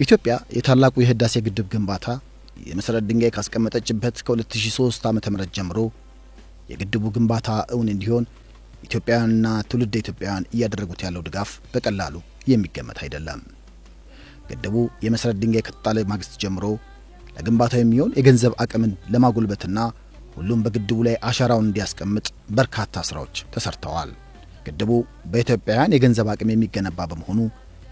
ኢትዮጵያ የታላቁ የህዳሴ ግድብ ግንባታ የመሰረት ድንጋይ ካስቀመጠችበት ከ2003 ዓ.ም ጀምሮ የግድቡ ግንባታ እውን እንዲሆን ኢትዮጵያውያንና ትውልደ ኢትዮጵያውያን እያደረጉት ያለው ድጋፍ በቀላሉ የሚገመት አይደለም። ግድቡ የመሰረት ድንጋይ ከተጣለ ማግስት ጀምሮ ለግንባታው የሚሆን የገንዘብ አቅምን ለማጎልበትና ሁሉም በግድቡ ላይ አሻራውን እንዲያስቀምጥ በርካታ ስራዎች ተሰርተዋል። ግድቡ በኢትዮጵያውያን የገንዘብ አቅም የሚገነባ በመሆኑ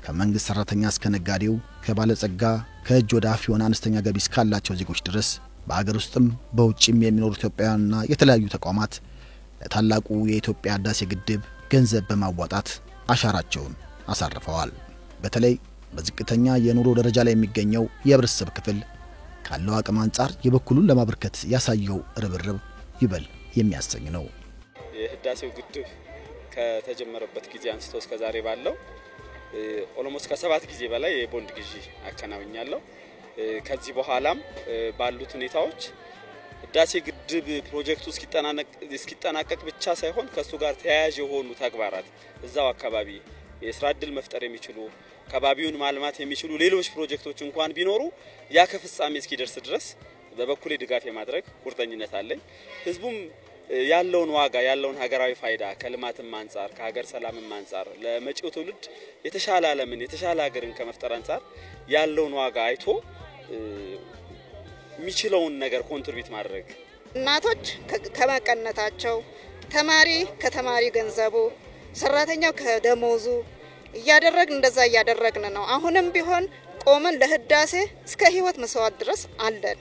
ከመንግስት ሰራተኛ እስከ ነጋዴው ከባለጸጋ ከእጅ ወደ አፍ የሆነ አነስተኛ ገቢ እስካላቸው ዜጎች ድረስ በአገር ውስጥም በውጭም የሚኖሩ ኢትዮጵያውያንና የተለያዩ ተቋማት ለታላቁ የኢትዮጵያ ህዳሴ ግድብ ገንዘብ በማዋጣት አሻራቸውን አሳርፈዋል። በተለይ በዝቅተኛ የኑሮ ደረጃ ላይ የሚገኘው የህብረተሰብ ክፍል ካለው አቅም አንፃር የበኩሉን ለማበርከት ያሳየው ርብርብ ይበል የሚያሰኝ ነው። የህዳሴው ግድብ ከተጀመረበት ጊዜ አንስቶ እስከ ዛሬ ባለው ኦሎሞስ ከ7 ጊዜ በላይ የቦንድ ግዢ አከናውኛለሁ። ከዚህ በኋላም ባሉት ሁኔታዎች ህዳሴ ግድብ ፕሮጀክቱ እስኪጠናቀቅ ብቻ ሳይሆን ከሱ ጋር ተያያዥ የሆኑ ተግባራት እዛው አካባቢ የስራ ዕድል መፍጠር የሚችሉ ከባቢውን ማልማት የሚችሉ ሌሎች ፕሮጀክቶች እንኳን ቢኖሩ ያ ከፍጻሜ እስኪደርስ ድረስ በበኩሌ ድጋፍ የማድረግ ቁርጠኝነት አለኝ። ህዝቡም ያለውን ዋጋ ያለውን ሀገራዊ ፋይዳ ከልማትም አንፃር ከሀገር ሰላምም አንፃር ለመጪው ትውልድ የተሻለ ዓለምን የተሻለ ሀገርን ከመፍጠር አንፃር ያለውን ዋጋ አይቶ የሚችለውን ነገር ኮንትሪቢዩት ማድረግ እናቶች ከመቀነታቸው ተማሪ ከተማሪ ገንዘቡ ሰራተኛው ከደሞዙ እንደዛ እያደረግን ነው። አሁንም ቢሆን ቆመን ለህዳሴ እስከ ህይወት መስዋዕት ድረስ አለን።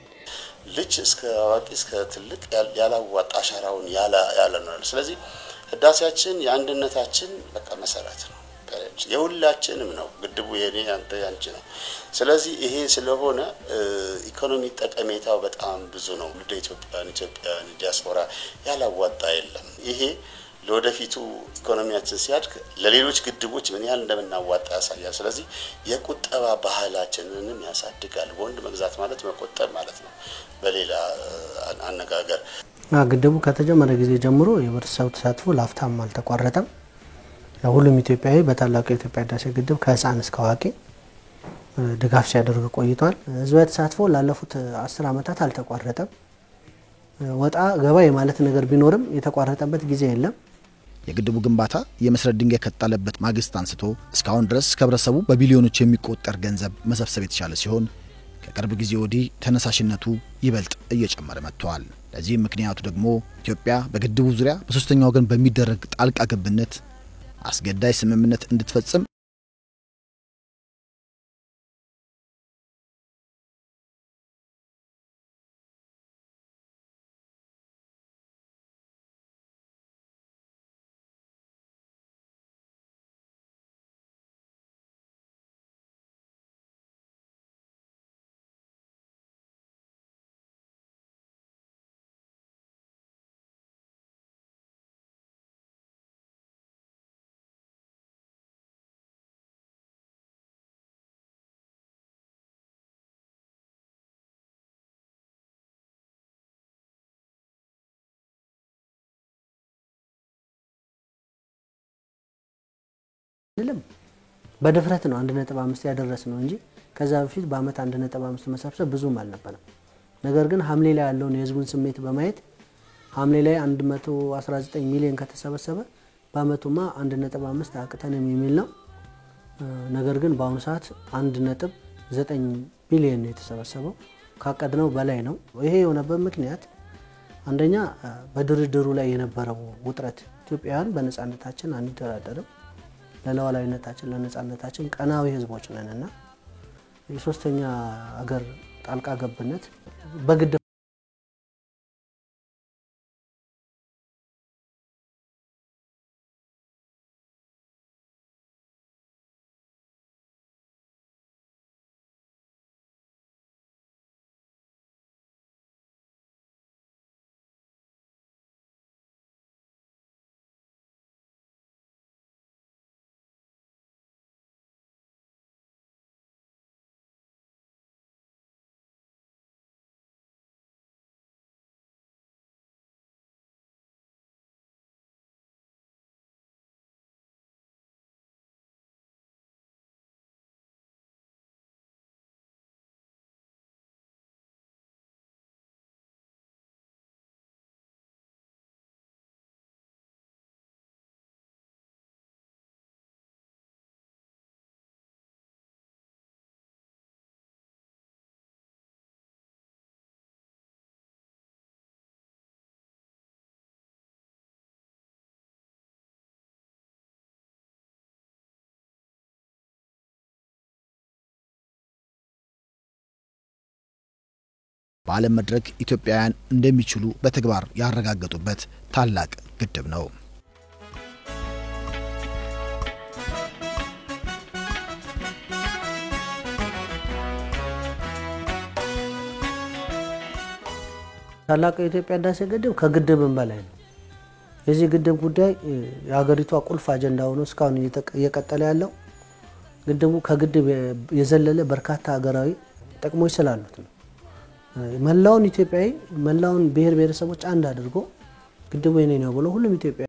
ልጅ እስከ አዋቂ እስከ ትልቅ ያላዋጣ አሻራውን ያለ ነው። ስለዚህ ህዳሴያችን የአንድነታችን በቃ መሰረት ነው። የሁላችንም ነው። ግድቡ የኔ አንተ ያንቺ ነው። ስለዚህ ይሄ ስለሆነ ኢኮኖሚ ጠቀሜታው በጣም ብዙ ነው። ለኢትዮጵያውያን ዲያስፖራ ያላዋጣ የለም። ይሄ ለወደፊቱ ኢኮኖሚያችን ሲያድግ ለሌሎች ግድቦች ምን ያህል እንደምናዋጣ ያሳያል። ስለዚህ የቁጠባ ባህላችንንም ያሳድጋል። ቦንድ መግዛት ማለት መቆጠብ ማለት ነው። በሌላ አነጋገር ግድቡ ከተጀመረ ጊዜ ጀምሮ የህብረተሰቡ ተሳትፎ ላፍታም አልተቋረጠም። ሁሉም ኢትዮጵያዊ በታላቁ የኢትዮጵያ ህዳሴ ግድብ ከህፃን እስከ አዋቂ ድጋፍ ሲያደርግ ቆይቷል። ህዝባዊ ተሳትፎ ላለፉት 10 ዓመታት አልተቋረጠም። ወጣ ገባ የማለት ነገር ቢኖርም የተቋረጠበት ጊዜ የለም። የግድቡ ግንባታ የመሰረት ድንጋይ ከተጣለበት ማግስት አንስቶ እስካሁን ድረስ ከህብረተሰቡ በቢሊዮኖች የሚቆጠር ገንዘብ መሰብሰብ የተቻለ ሲሆን ከቅርብ ጊዜ ወዲህ ተነሳሽነቱ ይበልጥ እየጨመረ መጥቷል። ለዚህ ምክንያቱ ደግሞ ኢትዮጵያ በግድቡ ዙሪያ በሶስተኛ ወገን በሚደረግ ጣልቃ ገብነት አስገዳይ ስምምነት እንድትፈጽም በድፍረት ነው 1.5 ያደረስ ነው እንጂ ከዛ በፊት በአመት 1.5 መሰብሰብ ብዙም አልነበረም። ነገር ግን ሐምሌ ላይ ያለውን የህዝቡን ስሜት በማየት ሐምሌ ላይ 119 ሚሊዮን ከተሰበሰበ በአመቱማ 1.5 አቅተንም የሚል ነው። ነገር ግን በአሁኑ ሰዓት 1.9 ቢሊዮን ነው የተሰበሰበው። ካቀድነው በላይ ነው። ይሄ የሆነበት ምክንያት አንደኛ በድርድሩ ላይ የነበረው ውጥረት ኢትዮጵያውያን በነጻነታችን አንደራደርም ለሉዓላዊነታችን ለነጻነታችን ቀናዊ ህዝቦች ነንና የሶስተኛ ሀገር ጣልቃ ገብነት በግድ በዓለም መድረክ ኢትዮጵያውያን እንደሚችሉ በተግባር ያረጋገጡበት ታላቅ ግድብ ነው። ታላቁ የኢትዮጵያ ህዳሴ ግድብ ከግድብም በላይ ነው። የዚህ ግድብ ጉዳይ የሀገሪቷ ቁልፍ አጀንዳ ሆኖ እስካሁን እየቀጠለ ያለው ግድቡ ከግድብ የዘለለ በርካታ ሀገራዊ ጥቅሞች ስላሉት ነው። መላውን ኢትዮጵያዊ መላውን ብሔር ብሔረሰቦች አንድ አድርጎ ግድቡ የኔ ነው ብሎ ሁሉም ኢትዮጵያ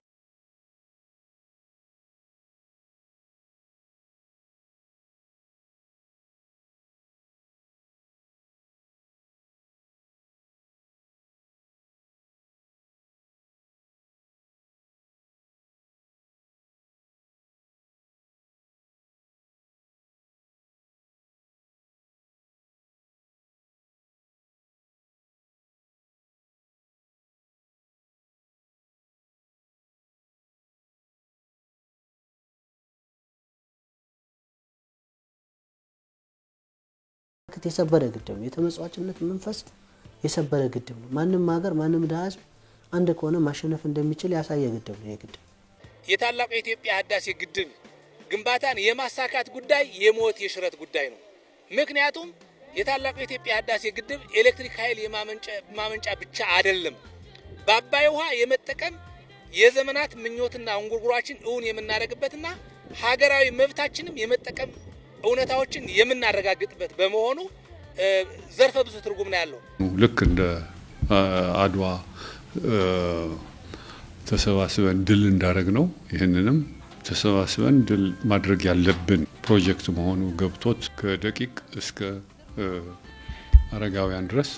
የሰበረ ግድብ ነው። የተመጽዋችነት መንፈስ የሰበረ ግድብ ነው። ማንም ሀገር ማንም ህዝብ አንድ ከሆነ ማሸነፍ እንደሚችል ያሳየ ግድብ ነው። የግድብ የታላቁ የኢትዮጵያ ህዳሴ ግድብ ግንባታን የማሳካት ጉዳይ የሞት የሽረት ጉዳይ ነው። ምክንያቱም የታላቁ የኢትዮጵያ ህዳሴ ግድብ ኤሌክትሪክ ኃይል የማመንጫ ብቻ አይደለም። በአባይ ውሃ የመጠቀም የዘመናት ምኞትና እንጉርጉሯችን እውን የምናደርግበትና ሀገራዊ መብታችንም የመጠቀም እውነታዎችን የምናረጋግጥበት በመሆኑ ዘርፈ ብዙ ትርጉም ነው ያለው። ልክ እንደ አድዋ ተሰባስበን ድል እንዳደረግ ነው ይሄንንም ተሰባስበን ድል ማድረግ ያለብን ፕሮጀክት መሆኑ ገብቶት ከደቂቅ እስከ አረጋውያን ድረስ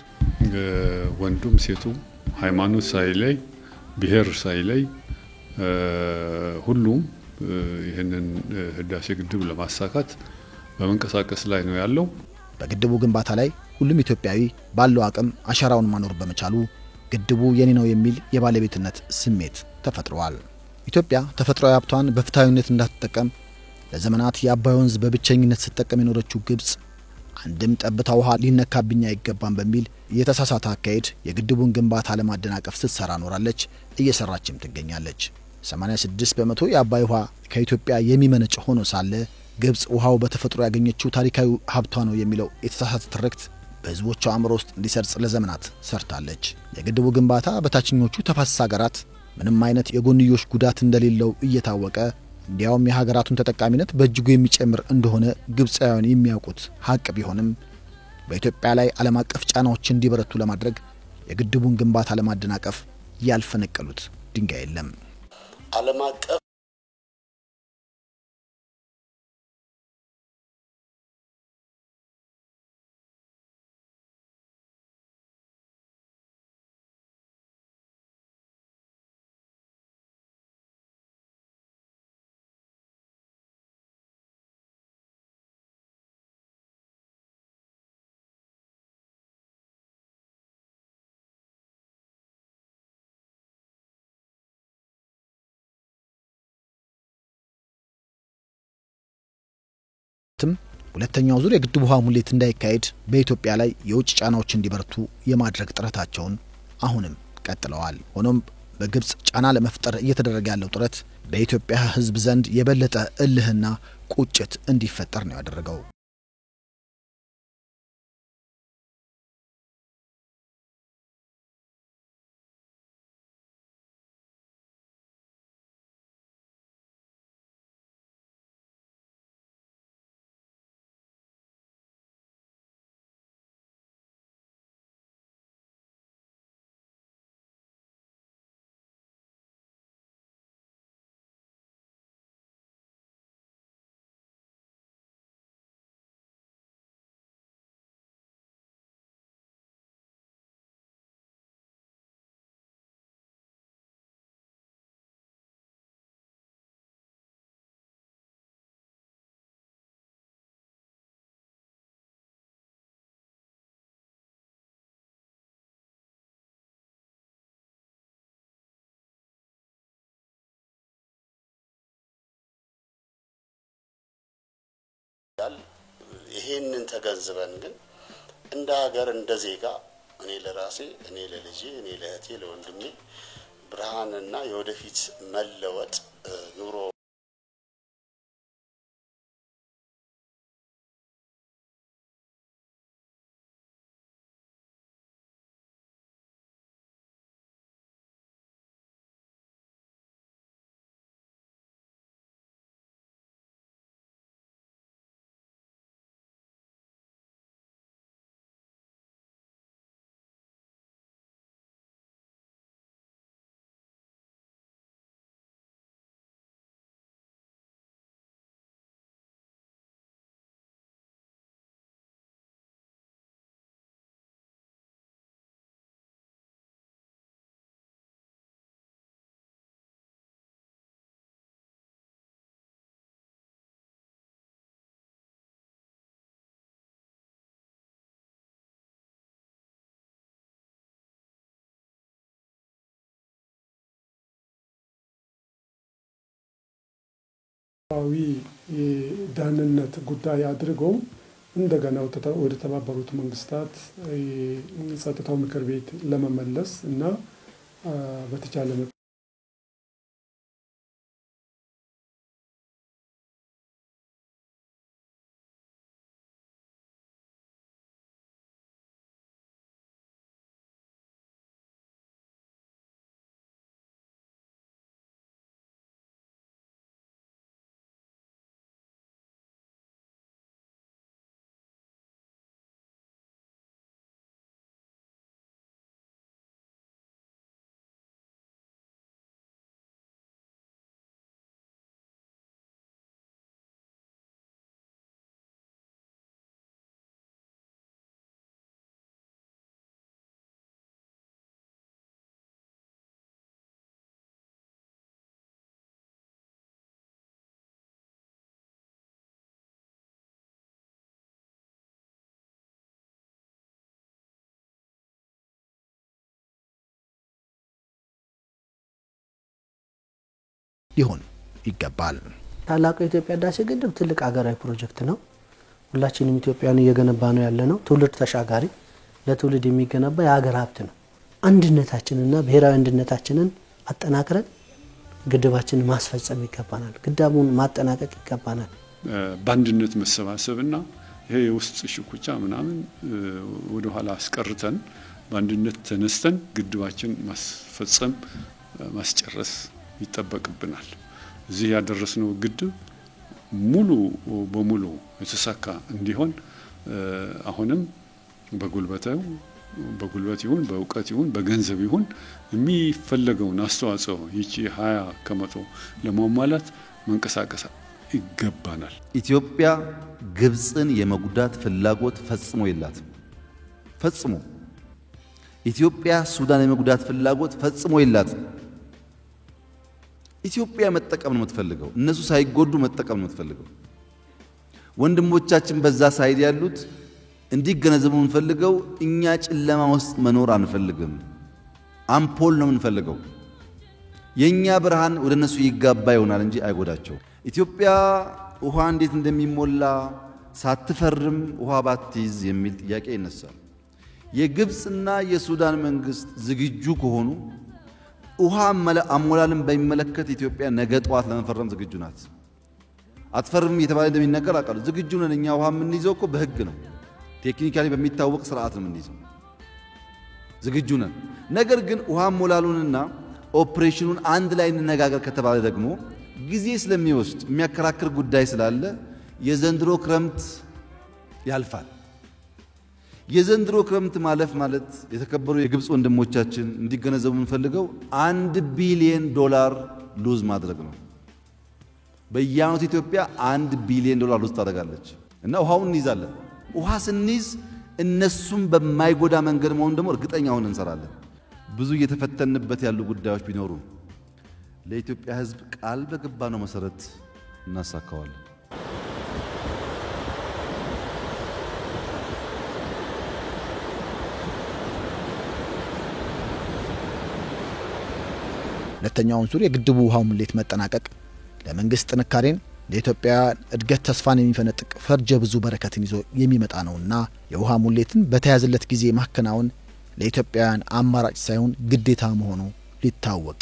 ወንዱም ሴቱም ሃይማኖት ሳይለይ ብሔር ሳይለይ ሁሉም ይሄንን ህዳሴ ግድብ ለማሳካት በመንቀሳቀስ ላይ ነው ያለው። በግድቡ ግንባታ ላይ ሁሉም ኢትዮጵያዊ ባለው አቅም አሻራውን ማኖር በመቻሉ ግድቡ የኔ ነው የሚል የባለቤትነት ስሜት ተፈጥሯል። ኢትዮጵያ ተፈጥሯዊ ሀብቷን በፍትሃዊነት እንዳትጠቀም ለዘመናት የአባይ ወንዝ በብቸኝነት ስትጠቀም የኖረችው ግብጽ አንድም ጠብታ ውሃ ሊነካብኝ አይገባም በሚል የተሳሳተ አካሄድ የግድቡን ግንባታ ለማደናቀፍ ስትሰራ ኖራለች፣ እየሰራችም ትገኛለች። 86 በመቶ የአባይ ውሃ ከኢትዮጵያ የሚመነጭ ሆኖ ሳለ ግብጽ ውሃው በተፈጥሮ ያገኘችው ታሪካዊ ሀብቷ ነው የሚለው የተሳሳተ ትርክት በህዝቦቿ አእምሮ ውስጥ እንዲሰርጽ ለዘመናት ሰርታለች። የግድቡ ግንባታ በታችኞቹ ተፋሰስ ሀገራት ምንም አይነት የጎንዮሽ ጉዳት እንደሌለው እየታወቀ እንዲያውም የሀገራቱን ተጠቃሚነት በእጅጉ የሚጨምር እንደሆነ ግብጻውያን የሚያውቁት ሀቅ ቢሆንም በኢትዮጵያ ላይ ዓለም አቀፍ ጫናዎች እንዲበረቱ ለማድረግ የግድቡን ግንባታ ለማደናቀፍ ያልፈነቀሉት ድንጋይ የለም። ዓለም አቀፍ ሁለተኛው ዙር የግድቡ ውሃ ሙሌት እንዳይካሄድ በኢትዮጵያ ላይ የውጭ ጫናዎች እንዲበረቱ የማድረግ ጥረታቸውን አሁንም ቀጥለዋል። ሆኖም በግብጽ ጫና ለመፍጠር እየተደረገ ያለው ጥረት በኢትዮጵያ ህዝብ ዘንድ የበለጠ እልህና ቁጭት እንዲፈጠር ነው ያደረገው። ይሄንን ተገንዝበን ግን እንደ ሀገር እንደ ዜጋ እኔ ለራሴ እኔ ለልጄ እኔ ለእህቴ ለወንድሜ ብርሃንና የወደፊት መለወጥ ኑሮ ዳንነት ጉዳይ አድርገው እንደገና ወደ ተባበሩት መንግስታት የጸጥታው ምክር ቤት ለመመለስ እና በተቻለ ሊሆን ይገባል። ታላቁ የኢትዮጵያ ህዳሴ ግድብ ትልቅ ሀገራዊ ፕሮጀክት ነው። ሁላችንም ኢትዮጵያን እየገነባ ነው ያለነው። ትውልድ ተሻጋሪ ለትውልድ የሚገነባ የሀገር ሀብት ነው። አንድነታችንና ብሔራዊ አንድነታችንን አጠናክረን ግድባችንን ማስፈጸም ይገባናል። ግዳቡን ማጠናቀቅ ይገባናል። በአንድነት መሰባሰብና ይሄ የውስጥ ሽኩቻ ምናምን ወደ ኋላ አስቀርተን በአንድነት ተነስተን ግድባችን ማስፈጸም ማስጨረስ ይጠበቅብናል። እዚህ ያደረስነው ግድብ ሙሉ በሙሉ የተሳካ እንዲሆን አሁንም በጉልበት ይሁን በእውቀት ይሁን በገንዘብ ይሁን የሚፈለገውን አስተዋጽኦ ይቺ 20% ለማሟላት መንቀሳቀስ ይገባናል። ኢትዮጵያ ግብጽን የመጉዳት ፍላጎት ፈጽሞ የላትም። ፈጽሞ ኢትዮጵያ ሱዳን የመጉዳት ፍላጎት ፈጽሞ የላትም። ኢትዮጵያ መጠቀም ነው የምትፈልገው። እነሱ ሳይጎዱ መጠቀም ነው የምትፈልገው። ወንድሞቻችን በዛ ሳይድ ያሉት እንዲገነዘቡ የምንፈልገው እኛ ጨለማ ውስጥ መኖር አንፈልግም። አምፖል ነው የምንፈልገው። የኛ ብርሃን ወደ እነሱ ይጋባ ይሆናል እንጂ አይጎዳቸው። ኢትዮጵያ ውሃ እንዴት እንደሚሞላ ሳትፈርም ውሃ ባትይዝ የሚል ጥያቄ ይነሳል። የግብጽና የሱዳን መንግስት ዝግጁ ከሆኑ ውሃ አሞላልን በሚመለከት ኢትዮጵያ ነገ ጧት ለመፈረም ዝግጁ ናት። አትፈርም እየተባለ እንደሚነገር አውቃለሁ። ዝግጁ ነን። እኛ ውሃ የምንይዘው እኮ በህግ ነው። ቴክኒካሊ በሚታወቅ ስርዓት ነው የምንይዘው። ዝግጁ ነን። ነገር ግን ውሃ አሞላሉንና ኦፕሬሽኑን አንድ ላይ እንነጋገር ከተባለ ደግሞ ጊዜ ስለሚወስድ የሚያከራክር ጉዳይ ስላለ የዘንድሮ ክረምት ያልፋል። የዘንድሮ ክረምት ማለፍ ማለት የተከበሩ የግብጽ ወንድሞቻችን እንዲገነዘቡ የምንፈልገው $1 ቢሊዮን ሉዝ ማድረግ ነው። በየዓመቱ ኢትዮጵያ $1 ቢሊዮን ሉዝ ታደርጋለች እና ውሃውን እንይዛለን። ውሃ ስንይዝ እነሱም በማይጎዳ መንገድ መሆኑን ደግሞ እርግጠኛ ሆነን እንሰራለን። ብዙ እየተፈተንበት ያሉ ጉዳዮች ቢኖሩ ለኢትዮጵያ ሕዝብ ቃል በገባነው መሰረት እናሳካዋለን። ሁለተኛውን ዙር የግድቡ ውሃ ሙሌት መጠናቀቅ ለመንግስት ጥንካሬን ለኢትዮጵያ እድገት ተስፋን የሚፈነጥቅ ፈርጀ ብዙ በረከትን ይዞ የሚመጣ ነውና የውሃ ሙሌትን በተያዘለት ጊዜ ማከናወን ለኢትዮጵያውያን አማራጭ ሳይሆን ግዴታ መሆኑ ሊታወቅ